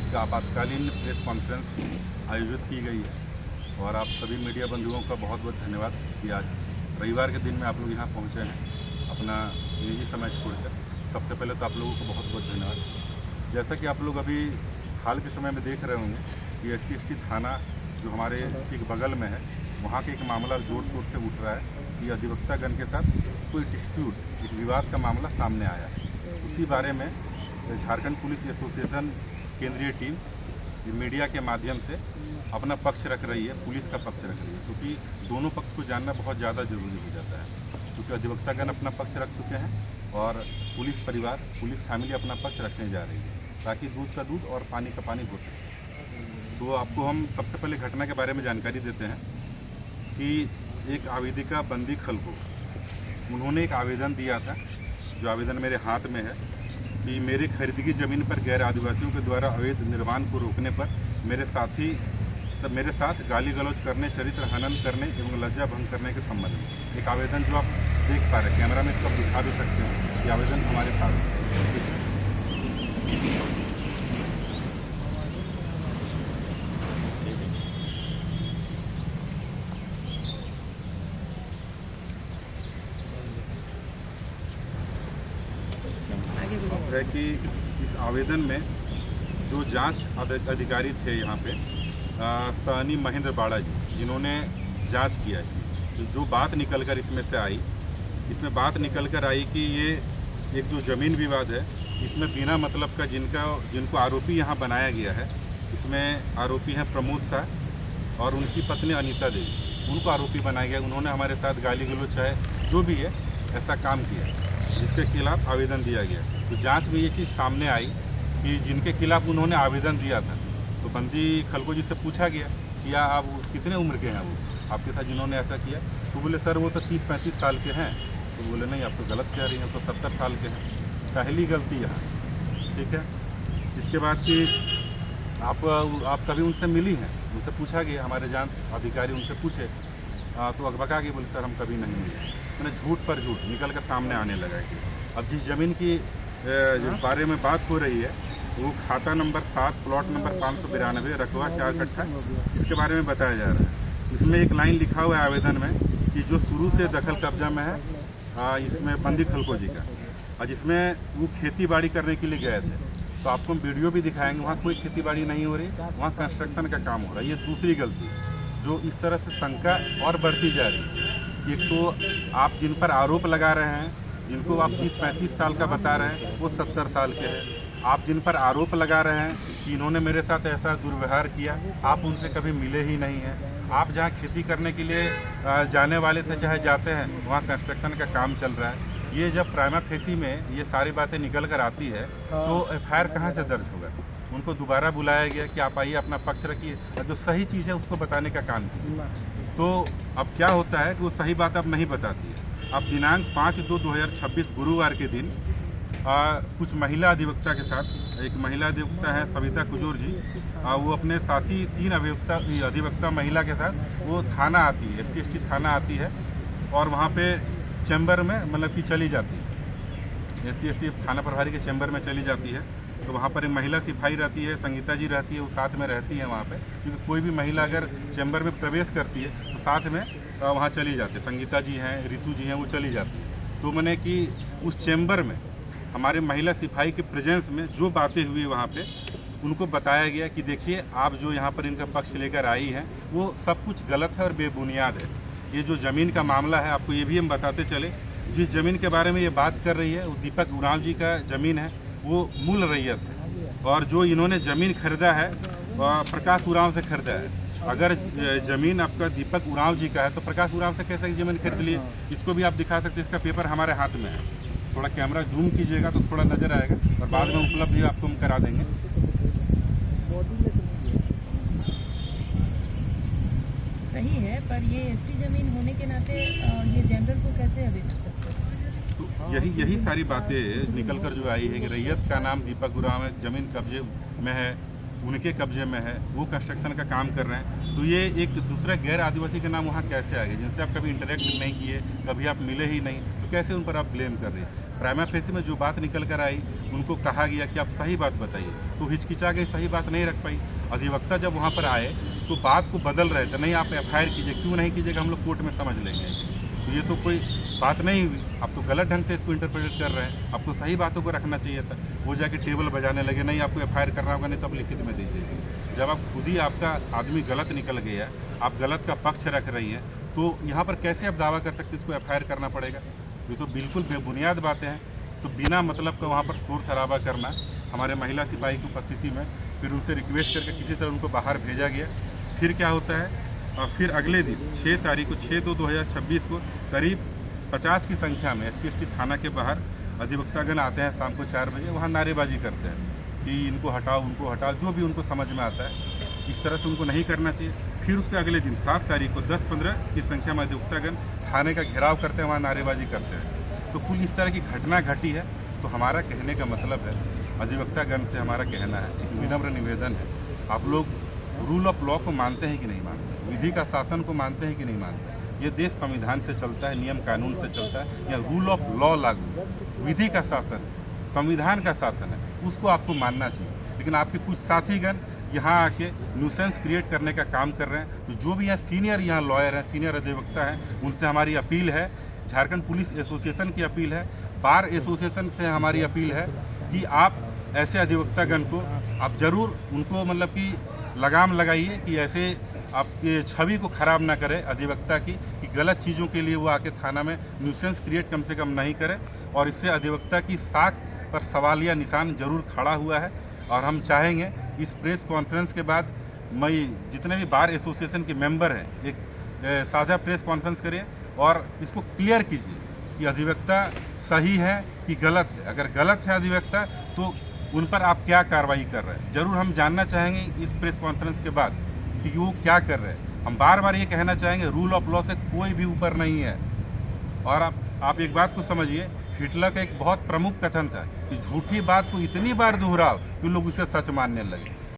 एक आपातकालीन press conference आयोजित की गई है और आप सभी मीडिया बंधुओं का बहुत बहुत धन्यवाद कि आज रविवार के दिन में आप लोग यहाँ पहुँचे हैं अपना निजी समय छोड़कर। सबसे पहले तो आप लोगों को बहुत बहुत धन्यवाद। जैसा कि आप लोग अभी हाल के समय में देख रहे होंगे कि SC/ST थाना जो हमारे ठीक बगल में है, वहाँ के एक मामला जोर शोर से उठ रहा है कि अधिवक्तागण के साथ कोई डिस्प्यूट, एक विवाद का मामला सामने आया है। उसी बारे में झारखंड पुलिस एसोसिएशन केंद्रीय टीम मीडिया के माध्यम से अपना पक्ष रख रही है, पुलिस का पक्ष रख रही है, क्योंकि दोनों पक्ष को जानना बहुत ज़्यादा जरूरी हो जाता है। क्योंकि अधिवक्तागण अपना पक्ष रख चुके हैं और पुलिस परिवार, पुलिस फैमिली अपना पक्ष रखने जा रही है, ताकि दूध का दूध और पानी का पानी हो सके। तो आपको हम सबसे पहले घटना के बारे में जानकारी देते हैं कि एक आवेदिका बंदी खलको, उन्होंने एक आवेदन दिया था, जो आवेदन मेरे हाथ में है, कि मेरे खरीदगी ज़मीन पर गैर आदिवासियों के द्वारा अवैध निर्माण को रोकने पर मेरे साथ गाली गलौज करने, चरित्र हनन करने एवं लज्जा भंग करने के संबंध में एक आवेदन जो आप देख पा रहे हैं, कैमरा में इसको दिखा भी सकते हैं, ये आवेदन हमारे पास है। है कि इस आवेदन में जो जांच अधिकारी थे यहाँ पे सहनी महेंद्र बाड़ा जी, जिन्होंने जांच किया है, तो जो बात निकल कर इसमें से आई, इसमें बात निकल कर आई कि ये एक जो ज़मीन विवाद है, इसमें बिना मतलब का जिनको आरोपी यहाँ बनाया गया है, इसमें आरोपी हैं प्रमोद शाह और उनकी पत्नी अनीता देवी, उनको आरोपी बनाया गया। उन्होंने हमारे साथ गाली गलौज चाहे जो भी है ऐसा काम किया, जिसके खिलाफ आवेदन दिया गया। तो जांच में ये चीज़ सामने आई कि जिनके खिलाफ उन्होंने आवेदन दिया था, तो बंदी खलको जी से पूछा गया कि आप कितने उम्र के हैं वो आपके साथ जिन्होंने ऐसा किया। तो बोले सर वो तो 30-35 साल के हैं। तो बोले नहीं, आप तो गलत कह रही हैं, तो 70 साल के हैं। पहली गलती यहाँ, ठीक है। इसके बाद कि आप कभी उनसे मिली हैं, उनसे पूछा गया, हमारे जांच अधिकारी उनसे पूछे तो अकबका के बोले सर हम कभी नहीं मिले। मैंने झूठ पर झूठ निकल कर सामने आने लगा कि अब जिस ज़मीन की बारे में बात हो रही है वो खाता नंबर 7 प्लॉट नंबर 592 रकबा 4 कट्ठा, इसके बारे में बताया जा रहा है। इसमें एक लाइन लिखा हुआ है आवेदन में कि जो शुरू से दखल कब्जा में है, इसमें बंदी खलको जी का, और जिसमें वो खेती बाड़ी करने के लिए गए थे। तो आपको हम वीडियो भी दिखाएंगे, वहाँ कोई खेती बाड़ी नहीं हो रही, वहाँ कंस्ट्रक्शन का काम हो रहा है। ये दूसरी गलती जो इस तरह से शंका और बढ़ती जा रही है। एक तो आप जिन पर आरोप लगा रहे हैं, जिनको आप 30-35 साल का बता रहे हैं, वो 70 साल के हैं। आप जिन पर आरोप लगा रहे हैं कि इन्होंने मेरे साथ ऐसा दुर्व्यवहार किया, आप उनसे कभी मिले ही नहीं हैं। आप जहाँ खेती करने के लिए जाने वाले थे, चाहे जाते हैं, वहाँ कंस्ट्रक्शन का काम चल रहा है। ये जब प्राइमा फेसी में ये सारी बातें निकल कर आती है तो FIR कहाँ से दर्ज होगा? उनको दोबारा बुलाया गया कि आप आइए अपना पक्ष रखिए, जो सही चीज़ है उसको बताने का काम किया। तो अब क्या होता है कि वो सही बात अब नहीं बताती है। अब दिनांक 5/2/2026 गुरुवार के दिन कुछ महिला अधिवक्ता के साथ, एक महिला अधिवक्ता है सविता कुजूर जी, वो अपने साथी 3 अधिवक्ता महिला के साथ वो थाना आती है, SC/ST थाना आती है और वहाँ पे चैम्बर में मतलब कि चली जाती है, SC/ST थाना प्रभारी के चैम्बर में चली जाती है। तो वहाँ पर एक महिला सिपाही रहती है, संगीता जी रहती है, वो साथ में रहती है वहाँ पे, क्योंकि कोई भी महिला अगर चैम्बर में प्रवेश करती है तो साथ में वहाँ चली जाती है। संगीता जी हैं, रितु जी हैं, वो चली जाती है। तो मैंने कि उस चैम्बर में हमारे महिला सिपाही के प्रेजेंस में जो बातें हुई वहाँ पे, उनको बताया गया कि देखिए आप जो यहाँ पर इनका पक्ष लेकर आई हैं वो सब कुछ गलत है और बेबुनियाद है। ये जो ज़मीन का मामला है, आपको ये भी हम बताते चले, जिस ज़मीन के बारे में ये बात कर रही है वो दीपक उरांव जी का ज़मीन है, वो मूल रैयत है। और जो इन्होंने ज़मीन खरीदा है प्रकाश उरांव से खरीदा है। अगर ज़मीन आपका दीपक उरांव जी का है तो प्रकाश उरांव से कैसे ज़मीन खरीद लिए? इसको भी आप दिखा सकते हैं, इसका पेपर हमारे हाथ में है। थोड़ा कैमरा जूम कीजिएगा तो थोड़ा नज़र आएगा, और बाद में उपलब्ध भी आपको हम करा देंगे। सही है, पर ये ST ज़मीन होने के नाते ये जनरल को कैसे अभी मिल सकता है? तो यही सारी बातें निकल कर जो आई है कि रैयत का नाम दीपक उरांव है, ज़मीन कब्जे में है, उनके कब्जे में है, वो कंस्ट्रक्शन का काम कर रहे हैं। तो ये एक दूसरा गैर आदिवासी का नाम वहाँ कैसे आ गया, जिनसे आप कभी इंटरेक्ट नहीं किए, कभी आप मिले ही नहीं, तो अब कैसे उन पर आप ब्लेम कर रहे हैं? प्राइमा फेसी में जो बात निकल कर आई, उनको कहा गया कि आप सही बात बताइए, तो हिचकिचा गई, सही बात नहीं रख पाई। अधिवक्ता जब वहाँ पर आए तो बात को बदल रहे थे, नहीं आप FIR कीजिए, क्यों नहीं कीजिएगा, हम लोग कोर्ट में समझ लेंगे। तो ये तो कोई बात नहीं हुई, आप तो गलत ढंग से इसको इंटरप्रेट कर रहे हैं, आपको सही बातों को रखना चाहिए था। वो जाके टेबल बजाने लगे, नहीं आपको FIR करना होगा, नहीं तो आप लिखित में दीजिए। जब आप खुद ही आपका आदमी गलत निकल गया, आप गलत का पक्ष रख रही हैं, तो यहाँ पर कैसे आप दावा कर सकते इसको FIR करना पड़ेगा? ये तो बिल्कुल बेबुनियाद बातें हैं। तो बिना मतलब का वहाँ पर शोर शराबा करना, हमारे महिला सिपाही की उपस्थिति में, फिर उनसे रिक्वेस्ट करके किसी तरह उनको बाहर भेजा गया। फिर क्या होता है, और फिर अगले दिन 6 तारीख को 6/2/2026 को करीब 50 की संख्या में SC/ST थाना के बाहर अधिवक्तागण आते हैं शाम को 4 बजे, वहाँ नारेबाजी करते हैं कि इनको हटाओ, उनको हटाओ, जो भी उनको समझ में आता है। इस तरह से उनको नहीं करना चाहिए। फिर उसके अगले दिन 7 तारीख को 10-15 की संख्या में अधिवक्तागण थाने का घेराव करते हैं, वहाँ नारेबाजी करते हैं। तो कुल इस तरह की घटना घटी है। तो हमारा कहने का मतलब है, अधिवक्तागण से हमारा कहना है, एक विनम्र निवेदन है, आप लोग रूल ऑफ लॉ को मानते हैं कि नहीं मानते, विधि का शासन को मानते हैं कि नहीं मानते। ये देश संविधान से चलता है, नियम कानून से चलता है, या रूल ऑफ लॉ लागू, विधि का शासन, संविधान का शासन है, उसको आपको मानना चाहिए। लेकिन आपके कुछ साथीगण यहाँ आके न्यूसेंस क्रिएट करने का काम कर रहे हैं। तो जो भी यहाँ सीनियर यहाँ लॉयर हैं, सीनियर अधिवक्ता हैं, उनसे हमारी अपील है, झारखंड पुलिस एसोसिएशन की अपील है, बार एसोसिएशन से हमारी अपील है कि आप ऐसे अधिवक्तागण को आप जरूर उनको मतलब कि लगाम लगाइए कि ऐसे आपके छवि को खराब ना करे अधिवक्ता की, कि गलत चीज़ों के लिए वो आके थाना में न्यूसेंस क्रिएट कम से कम नहीं करे। और इससे अधिवक्ता की साख पर सवालिया निशान जरूर खड़ा हुआ है। और हम चाहेंगे इस प्रेस कॉन्फ्रेंस के बाद मैं जितने भी बार एसोसिएशन के मेंबर हैं, एक साझा प्रेस कॉन्फ्रेंस करिए और इसको क्लियर कीजिए कि अधिवक्ता सही है कि गलत है। अगर गलत है अधिवक्ता, तो उन पर आप क्या कार्रवाई कर रहे हैं, जरूर हम जानना चाहेंगे इस प्रेस कॉन्फ्रेंस के बाद कि वो क्या कर रहे हैं। हम बार बार ये कहना चाहेंगे, रूल ऑफ लॉ से कोई भी ऊपर नहीं है। और आप एक बात को समझिए, हिटलर का एक बहुत प्रमुख कथन था कि झूठी बात को इतनी बार दोहराओ कि लोग उसे सच मानने लगे।